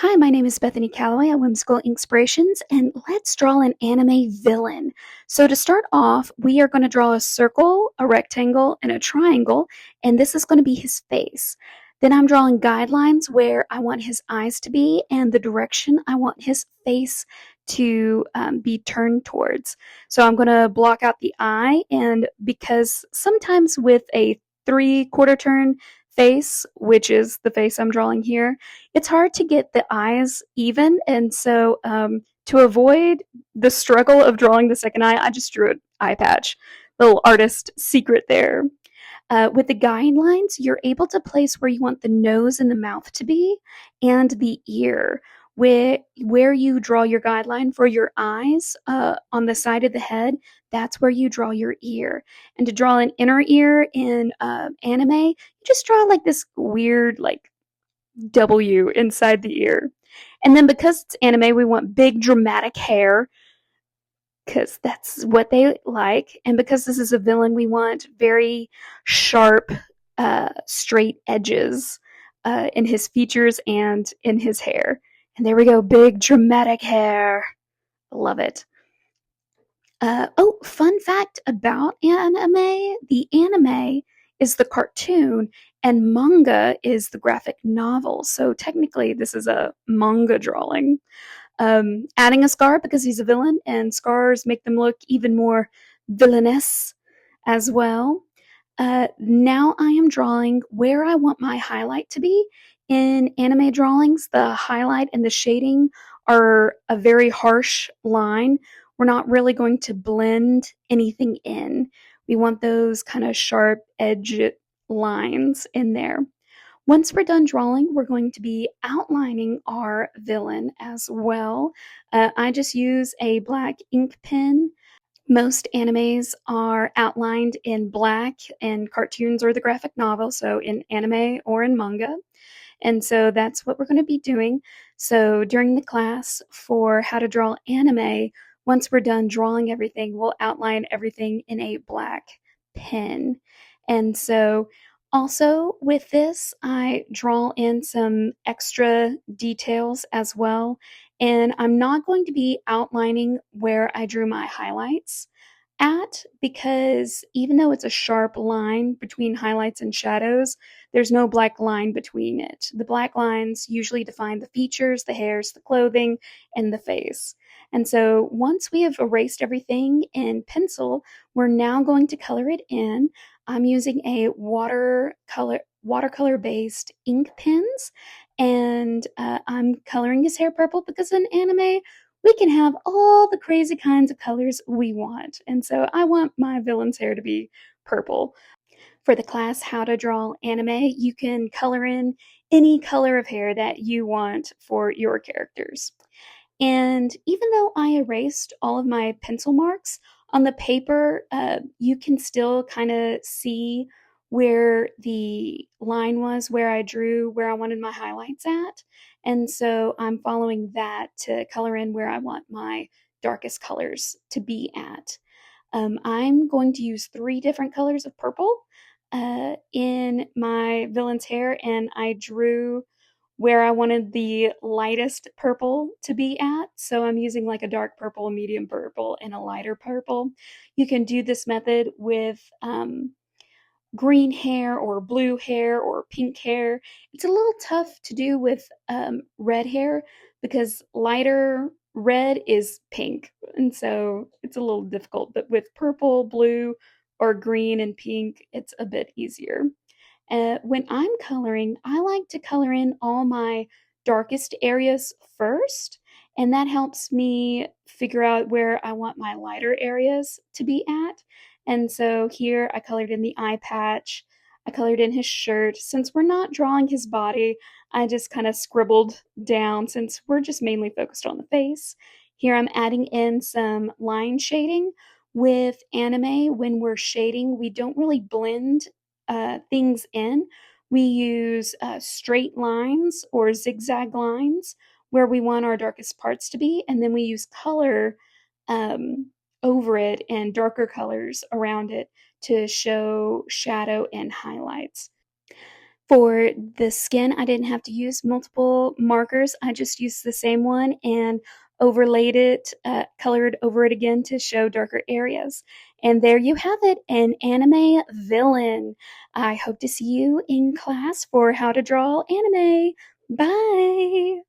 Hi, my name is Bethany Calloway at Whimsical Inspirations, and let's draw an anime villain. So to start off, we are going to draw a circle, a rectangle, and a triangle, and this is going to be his face. Then I'm drawing guidelines where I want his eyes to be and the direction I want his face to be turned towards. So I'm going to block out the eye, and because sometimes with a three-quarter turn face, which is the face I'm drawing here, it's hard to get the eyes even. And so to avoid the struggle of drawing the second eye, I just drew an eye patch. Little artist secret there. With the guidelines, you're able to place where you want the nose and the mouth to be and the ear. Where you draw your guideline for your eyes on the side of the head, that's where you draw your ear. And to draw an inner ear in anime, you just draw like this weird, like W inside the ear. And then because it's anime, we want big dramatic hair because that's what they like. And because this is a villain, we want very sharp, straight edges in his features and in his hair. And there we go, big dramatic hair. Love it. Oh, fun fact about anime, the anime is the cartoon and manga is the graphic novel. So technically, this is a manga drawing. Adding a scar because he's a villain, and scars make them look even more villainous as well. Now I am drawing where I want my highlight to be. In anime drawings, the highlight and the shading are a very harsh line. We're not really going to blend anything in. We want those kind of sharp edge lines in there. Once we're done drawing, we're going to be outlining our villain as well. I just use a black ink pen. Most animes are outlined in black, and cartoons or the graphic novel, so in anime or in manga. And so that's what we're going to be doing. So during the class for how to draw anime, once we're done drawing everything, we'll outline everything in a black pen. And so also with this, I draw in some extra details as well. And I'm not going to be outlining where I drew my highlights at, because even though it's a sharp line between highlights and shadows, there's no black line between it. The black lines usually define the features, the hairs, the clothing, and the face. And so once we have erased everything in pencil, we're now going to color it in. I'm using a watercolor based ink pens, and I'm coloring his hair purple because in anime we can have all the crazy kinds of colors we want. And so I want my villain's hair to be purple. For the class How to Draw Anime, you can color in any color of hair that you want for your characters. And even though I erased all of my pencil marks on the paper, you can still kind of see where the line was, where I drew, where I wanted my highlights at. And so I'm following that to color in where I want my darkest colors to be at. I'm going to use three different colors of purple in my villain's hair, and I drew where I wanted the lightest purple to be at. So I'm using like a dark purple, a medium purple, and a lighter purple. You can do this method with green hair or blue hair or pink hair. It's a little tough to do with red hair because lighter red is pink. And so it's a little difficult. But with purple, blue, or green and pink, it's a bit easier. When I'm coloring, I like to color in all my darkest areas first, and that helps me figure out where I want my lighter areas to be at. And so here I colored in the eye patch, I colored in his shirt. Since we're not drawing his body, I just kind of scribbled down since we're just mainly focused on the face. Here I'm adding in some line shading. With anime, when we're shading, we don't really blend things in. We use straight lines or zigzag lines where we want our darkest parts to be, and then we use color um, over it and darker colors around it to show shadow and highlights. For the skin, I didn't have to use multiple markers. I just used the same one and overlaid it, colored over it again to show darker areas. And there you have it, an anime villain. I hope to see you in class for how to draw anime. Bye!